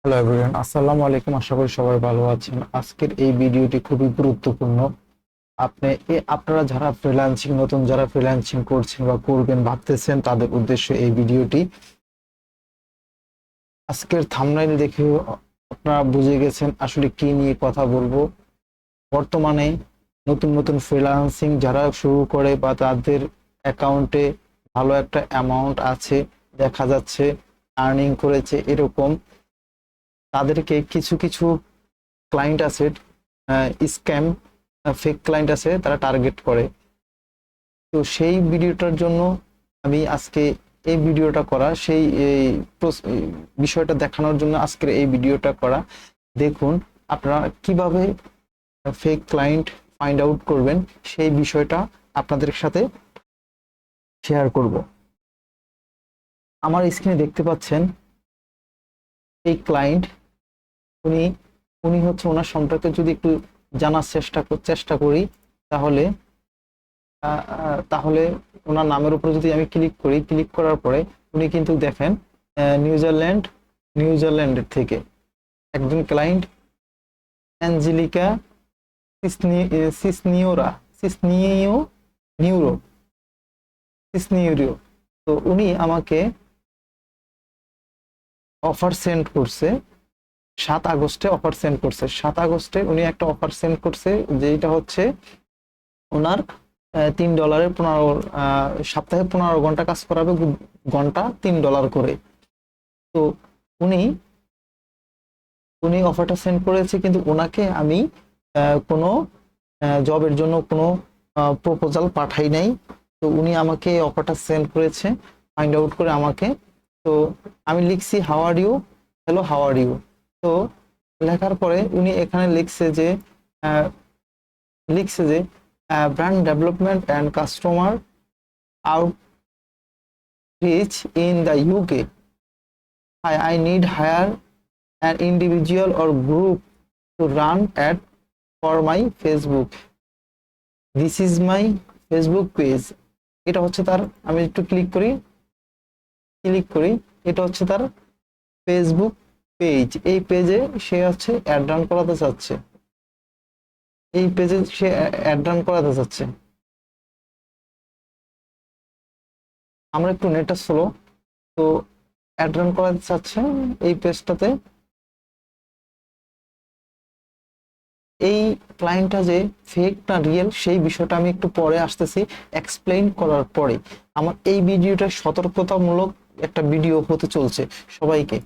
Hello everyone, আসসালামু আলাইকুম। আশা করি সবাই ভালো আছেন। আজকের এই ভিডিওটি খুবই গুরুত্বপূর্ণ। আপনারা যারা নতুন যারা ফ্রিল্যান্সিং করছেন বা করবেন ভাবতেছেন, তাদের উদ্দেশ্যে এই ভিডিওটি। আজকের থাম্বনেইল দেখে আপনারা বুঝে গেছেন আসলে কি নিয়ে কথা বলবো। বর্তমানে নতুন নতুন ফ্রিল্যান্সিং যারা শুরু করে বা তাদের অ্যাকাউন্টে ভালো একটা অ্যামাউন্ট আছে, দেখা যাচ্ছে আর্নিং করেছে, এরকম তাদেরকে কিছু কিছু ক্লায়েন্ট আছে, স্ক্যাম ফেক ক্লায়েন্ট আছে, তারা টার্গেট করে। তো সেই ভিডিওটার জন্য আমি আজকে এই ভিডিওটা করা, এই বিষয়টা দেখানোর জন্য আজকের এই ভিডিওটা করা। দেখুন আপনারা কিভাবে ফেক ক্লায়েন্ট ফাইন্ড আউট করবেন, সেই বিষয়টা আপনাদের সাথে শেয়ার করব। আমার স্ক্রিনে দেখতে পাচ্ছেন এই ক্লায়েন্ট, উনি উনি হচ্ছে, ওনার সম্পর্কে যদি একটু জানার চেষ্টা করি, তাহলে তাহলে ওনার নামের উপরে যদি আমি ক্লিক করার পরে উনি কিন্তু দেখেন নিউজিল্যান্ডের থেকে একজন ক্লায়েন্ট, অ্যাঞ্জেলিকা সিসনিওরা সিসনিও নিউরো সিসনিউরিও। তো উনি আমাকে অফার সেন্ড করছে 7 আগস্টে। অফার সেন্ড করছে 7 আগস্টে, উনি একটা অফার সেন্ড করছে, যেটা হচ্ছে ওনার $3 সপ্তাহে 15 ঘন্টা কাজ করাবে, ঘন্টা $3 করে। তো উনি উনি অফারটা সেন্ড করেছে, কিন্তু ওনাকে আমি কোনো জবের জন্য কোনো প্রপোজাল পাঠাই নাই। তো উনি আমাকে অফারটা সেন্ড করেছে ফাইন্ড আউট করে আমাকে। তো আমি লিখছি how are you, hello how are you. তো লেখার পরে উনি এখানে লিখছে যে brand development and customer outreach in the UK. I need hire an individual or group to run ad for my Facebook. This is my Facebook page. এটা হচ্ছে তার, আমি একটু ক্লিক করি, এটা হচ্ছে তার ফেসবুক পেজ। এই পেজে সে হচ্ছে অ্যাড রান করাতে চাচ্ছে, এই পেজে সে অ্যাড রান করাতে চাচ্ছে। আমরা একটু নেটটা স্লো, তো অ্যাড রান করাতে চাচ্ছে এই পেজটাতে। এই ক্লায়েন্টটা যে ফেক না রিয়েল, সেই বিষয়টা আমি একটু পরে আসতেছি এক্সপ্লেইন করার পরে। আমার এই ভিডিওটা সতর্কতামূলক একটা ভিডিও হতে চলছে সবাইকে।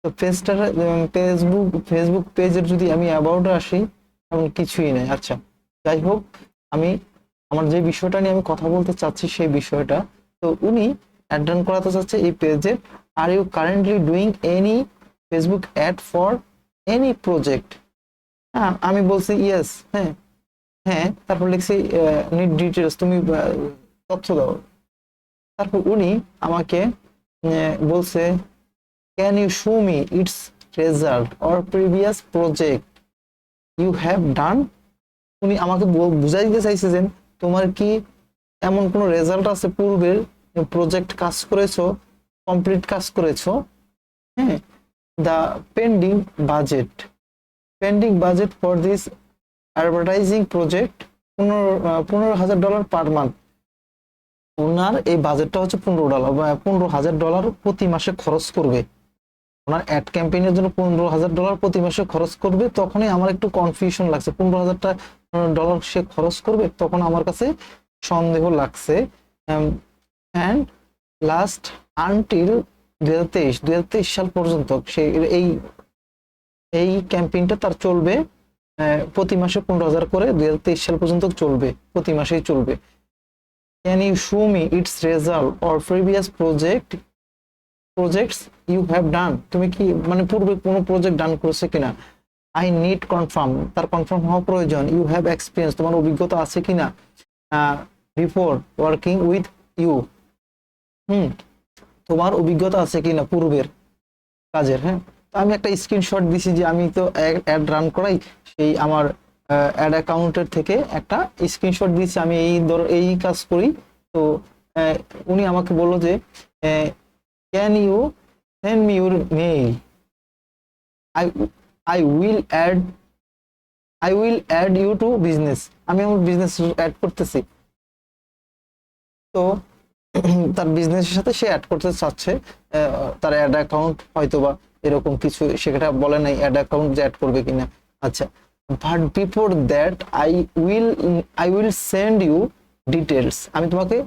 তো ফেসবুক পেজের যদি আমি অ্যাবাউটে আসি, এমন কিছুই নেই। আচ্ছা, যাই হোক, আমি আমার যে বিষয়টা নিয়ে আমি কথা বলতে চাচ্ছি সেই বিষয়টা। তো উনি অ্যাড রান করাতে চাচ্ছে এই পেজে। Are you currently doing any Facebook ad for any project? হ্যাঁ, আমি বলছি ইয়েস, হ্যাঁ হ্যাঁ, তারপর লিখছি নিড ডিটেলস, তুমি তথ্য দাও। তারপর উনি আমাকে বলছে can you show me its result or previous project you have done. উনি আমাকে বুঝাই দিতে চাইছে যে তোমার কি এমন কোনো রেজাল্ট আছে পূর্বের প্রজেক্ট কাজ করেছো, কমপ্লিট কাজ করেছো। হ্যাঁ, the pending budget for this advertising project $15,000 per month. ওনার এই বাজেটটা হচ্ছে $15 বা $15,000 প্রতি মাসে খরচ করবে। ওনার অ্যাড ক্যাম্পেইনের জন্য $15,000 প্রতি মাসে খরচ করবে। তখনই আমার একটু কনফিউশন লাগছে, $15,000 সে খরচ করবে, তখন আমার কাছে সন্দেহ লাগছে। অ্যান্ড লাস্ট আনটিল 2023 সাল পর্যন্ত সে এই এই ক্যাম্পেইনটা তার চলবে, প্রতি মাসে 15,000 করে 2023 সাল পর্যন্ত চলবে, প্রতি মাসেই চলবে। Can you show me its result or previous projects you have done? তুমি কি মানে পূর্বে কোনো প্রজেক্ট ডান করেছে কিনা। আই নিড কনফার্ম, তার কনফার্ম হওয়া প্রয়োজন। ইউ হ্যাভ এক্সপিরিয়েন্স, তোমার অভিজ্ঞতা আছে কিনা বিফোর ওয়ার্কিং উইথ ইউ। তোমার অভিজ্ঞতা আছে কিনা পূর্বের কাজের। হ্যাঁ, তো আমি একটা স্ক্রিনশট দিছি যে আমি তো অ্যাড রান করাই, সেই আমার অ্যাড অ্যাকাউন্টের থেকে একটা স্ক্রিনশট দিয়েছি, আমি এই কাজ করি। তো উনি আমাকে বললো যে can you send me your mail. I I will add I will add you to business, আমি আমার বিজনেস অ্যাড করতেছি। তো তার বিজনেসের সাথে সে অ্যাড করতে চাচ্ছে তার অ্যাড অ্যাকাউন্ট হয়তো বা এরকম কিছু, সেটা বলে নাই অ্যাড অ্যাকাউন্ট যে অ্যাড করবে কিনা। আচ্ছা, but before that will I will send you details, আমি তোমাকে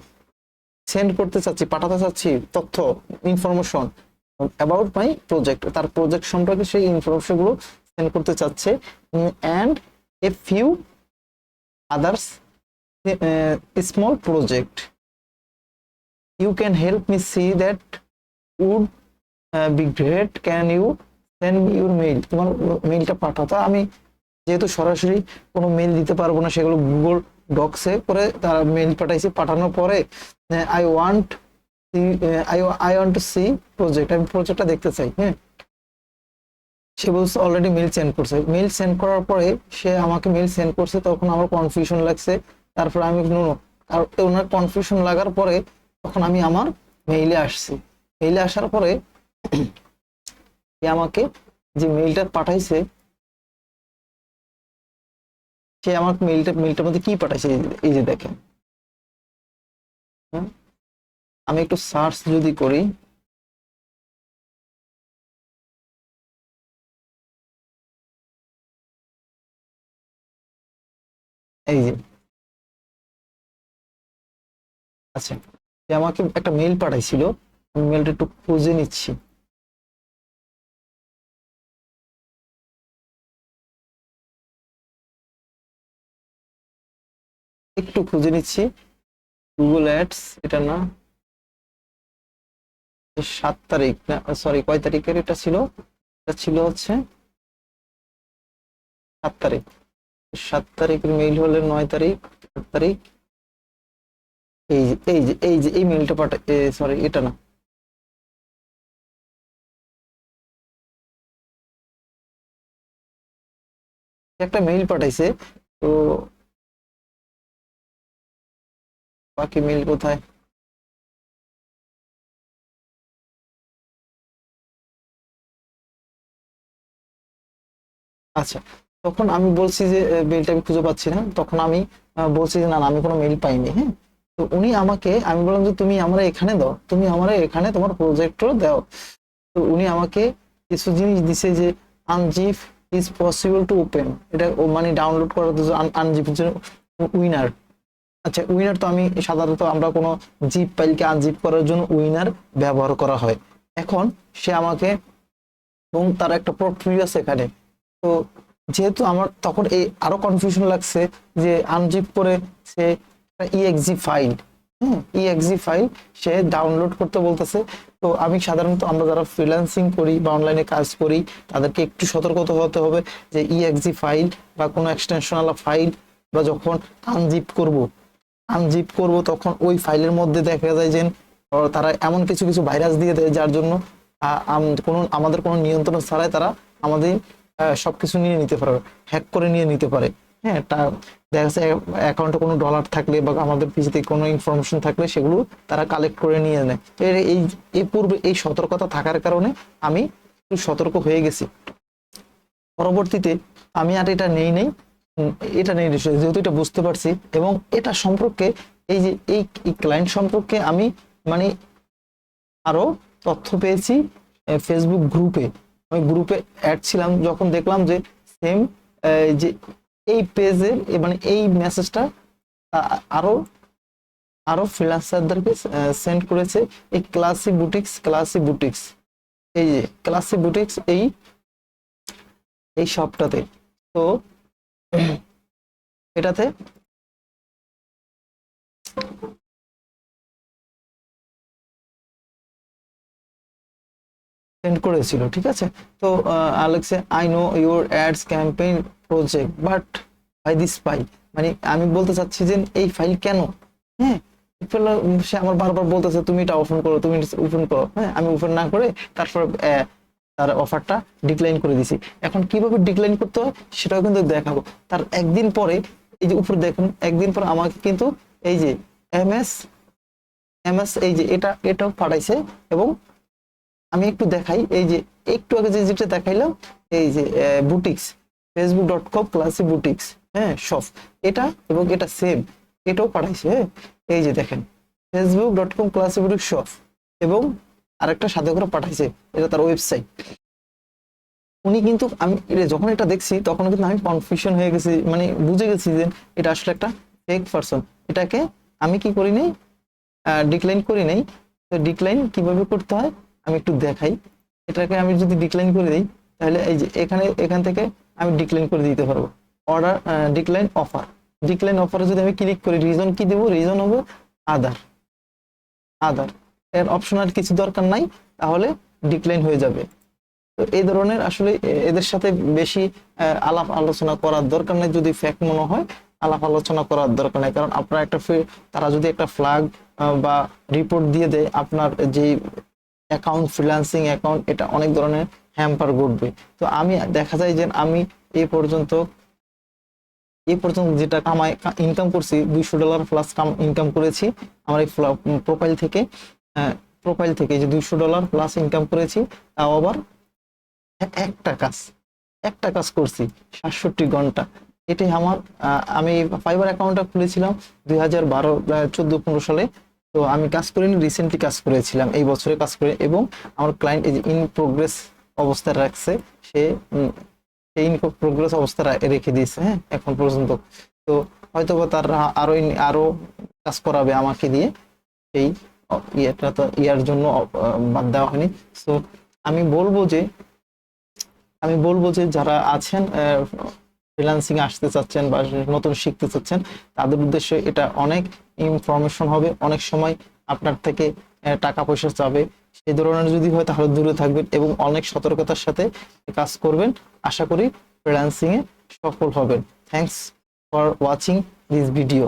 সেন্ড করতে চাচ্ছি, পাঠাতে চাচ্ছি তথ্য, ইনফরমেশন অ্যাবাউট মাই প্রজেক্ট, তার প্রজেক্ট সম্পর্কে সেই ইনফরমেশন গুলো সেন্ড করতে চাচ্ছে। And a few others small project, you can help me see that would be great, can you send me your mail, তোমার মেইলটা পাঠাতো। আমি যেহেতু সরাসরি কোনো মেইল দিতে পারবো না, সেগুলো গুগল ডক্সে করে তারা মেইল পাঠাইছি, পাঠানোর পরে I want I want to see project, আমি প্রজেক্টটা দেখতে চাই। হ্যাঁ, সে বলছে অলরেডি মেইল সেন্ড করছে। মেইল সেন্ড করার পরে সে আমাকে মেইল সেন্ড করছে, তখন আমার কনফিউশন লাগছে। তারপরে আমি আর ওনার কনফিউশন লাগার পরে তখন আমি আমার মেইলে আসছি। মেইলে আসার পরে সে আমাকে যে মেইলটা পাঠাইছে, সে আমাকে মেইলটার মধ্যে কি পাঠাইছে, এই যে দেখেন। হ্যাঁ, আমি একটু সার্চ যদি করি, এই যে আচ্ছা, সে আমাকে একটা মেইল পাঠাইছিল, আমি মেইলটা একটু খুঁজে নিচ্ছি। একটু খুঁজে নিচ্ছি, গুগল অ্যাডস এটা না, 7 তারিখ না, সরি কয় তারিখের এটা ছিল, এটা ছিল হচ্ছে 7 তারিখ। 7 তারিখের মেইল হলে 9 তারিখ, 8 তারিখ। এই মেইলটা সরি এটা না, একটা মেইল পাঠাইছে। তো বাকি মেইল কোথায়? আচ্ছা, তখন আমি বলছি যে মেইলটা আমি খুঁজে পাচ্ছি না, তখন আমি বলছি যে না না, আমি কোনো মেইল পাইনি। হ্যাঁ, তো উনি আমাকে, আমি বললাম যে তুমি আমরা এখানে দাও, তুমি আমরা এখানে তোমার প্রজেক্টর দাও। তো উনি আমাকে কিছু জিনিস দিছে যে unzip is possible to open, এটা মানে ডাউনলোড করার জন্য আনজিপ উইনার। আচ্ছা, উইনার তো আমি সাধারণত আমরা কোনো জিপ ফাইলকে আনজিপ করার জন্য উইনার ব্যবহার করা হয়। এখন সে আমাকে, এবং তার একটা প্রক্রিয়া আছে এখানে। তো যেহেতু আমার তখন এই আরো কনফিউশন লাগছে যে আনজিপ করে সে ইএক্সি ফাইল, হ্যাঁ ইএক্সি ফাইল সে ডাউনলোড করতে বলতেছে। তো আমি সাধারণত আমরা যারা ফ্রিল্যান্সিং করি বা অনলাইনে কাজ করি, তাদেরকে একটু সতর্ক হতে হবে যে ইএক্সি ফাইল বা কোনো এক্সটেনশনাল ফাইল বা যখন আনজিপ করব তখন ওই ফাইলের মধ্যে দেখা যায় যে তারা এমন কিছু কিছু ভাইরাস দিয়ে দেয়, যার জন্য আমাদের কোনো নিয়ন্ত্রণ ছাড়াই তারা আমাদের সবকিছু নিয়ে নিতে পারে, হ্যাক করে নিয়ে নিতে পারে। হ্যাঁ, দেখা যাচ্ছে অ্যাকাউন্টে কোনো ডলার থাকলে বা আমাদের পিছিয়ে কোনো ইনফরমেশন থাকলে সেগুলো তারা কালেক্ট করে নিয়ে নেয়। এই পূর্বে এই সতর্কতা থাকার কারণে আমি একটু সতর্ক হয়ে গেছি। পরবর্তীতে আমি আর এটা নেই, এটা নেই যেহেতু এটা বুঝতে পারছি, এবং এটা সম্পর্কে এই যে এই ক্লায়েন্ট সম্পর্কে আমি মানে আরো তথ্য পেয়েছি ফেসবুক গ্রুপে। আমি গ্রুপে অ্যাড ছিলাম, যখন দেখলাম যে সেম যে এই পেজের মানে এই মেসেজটা আরো আরো ফ্রিল্যান্সারদেরকে সেন্ড করেছে এই ক্লাসি বুটিক্স, এই যে ক্লাসি বুটিক্স এই শপটাতে। তো এটাতে সেন্ড করেছিল, ঠিক আছে। তো আলেক্সে I know your ads campaign project but by this file, মানে আমি বলতে চাচ্ছি যে এই ফাইল কেন। হ্যাঁ, সে আমার বারবার বলতেছে তুমি এটা ওপেন করো, তুমি ওপেন করো। হ্যাঁ, আমি ওপেন না করে তারপর তার অফারটা ডিক্লাইন করে দিছি। এখন কিভাবে ডিক্লাইন করতে হয় সেটাও কিন্তু দেখাবো। তার একদিন পরে এই যে উপরে দেখুন, একদিন পরে আমাকে কিন্তু এই যে এমএস এই যে এটাও পাঠাইছে, এবং আমি একটু দেখাই, এই যে একটু আগে যেটা দেখাইলাম, এই যে বুটিক্স, facebook.com ক্লাসি বুটিক্স, হ্যাঁ শপ, এটা এবং এটা সেম, এটাও পাঠাইছে। হ্যাঁ, এই যে দেখেন facebook.com ক্লাসি বুটিক্স শপ, এবং আরেকটা সাথে করে পাঠাইছে, এটা তার ওয়েবসাইট। উনি কিন্তু আমি যখন এটা দেখছি তখন কিন্তু আমি কনফিউশন হয়ে গেছি, মানে বুঝে গেছি যে এটা আসলে একটা ফেক পারসন। এটাকে আমি কি করি নাই, ডিক্লাইন করি নাই। তো ডিক্লাইন কিভাবে করতে হয় আমি একটু দেখাই। এটাকে আমি যদি ডিক্লাইন করে দিই, তাহলে এই যে এখান থেকে আমি ডিক্লাইন করে দিতে পারবো। অর্ডার ডিক্লাইন অফার, ডিক্লাইন অফারে যদি আমি ক্লিক করি, রিজন কি দেবো, রিজন হবে আদার, আদার, এর অপশন আর কিছু দরকার নাই, তাহলে ডিক্লাইন হয়ে যাবে। তো এই ধরনের আসলে এদের সাথে বেশি আলাপ আলোচনা করার দরকার নেই, যদি ফেক মনে হয় আলাপ আলোচনা করার দরকার নেই। কারণ আপনার একটা তারা যদি একটা ফ্ল্যাগ বা রিপোর্ট দিয়ে দেয়, আপনার যে অ্যাকাউন্ট, ফ্রিল্যান্সিং অ্যাকাউন্ট, এটা অনেক ধরনের হ্যাম্পার ঘটবে। তো আমি দেখা যায় যে আমি এই পর্যন্ত যেটা কামাই ইনকাম করছি, $200 প্লাস ইনকাম করেছি আমার এই প্রোফাইল থেকে। প্রোফাইল থেকে যে $200 প্লাস ইনকাম করেছি, তাও আবার একটা কাজ, একটা কাজ করছি 67 ঘন্টা। এটাই আমার আমি ফাইবার অ্যাকাউন্টটা খুলেছিলাম 2012, 14-15 সালে। তো আমি কাজ করিনি, রিসেন্টলি কাজ করেছিলাম, এই বছরে কাজ করে, এবং আমার ক্লায়েন্ট এই যে ইন প্রোগ্রেস অবস্থায় রাখছে, সে সেই ইন প্রোগ্রেস অবস্থা রেখে দিয়েছে, হ্যাঁ এখন পর্যন্ত। তো হয়তো বা তার আরো কাজ করাবে আমাকে দিয়ে, সেই ইয়েটা তো ইয়ার জন্য বাদ দেওয়া হয়নি। সো আমি বলবো যে যারা আছেন ফ্রিল্যান্সিং আসতে চাচ্ছেন বা নতুন শিখতে চাচ্ছেন, তাদের উদ্দেশ্যে এটা অনেক ইনফরমেশন হবে। অনেক সময় আপনার থেকে টাকা পয়সা চাবে, সেই ধরনের যদি হয় তাহলে দূরে থাকবেন এবং অনেক সতর্কতার সাথে কাজ করবেন। আশা করি ফ্রিল্যান্সিং এ সফল হবেন। Thanks for watching this video.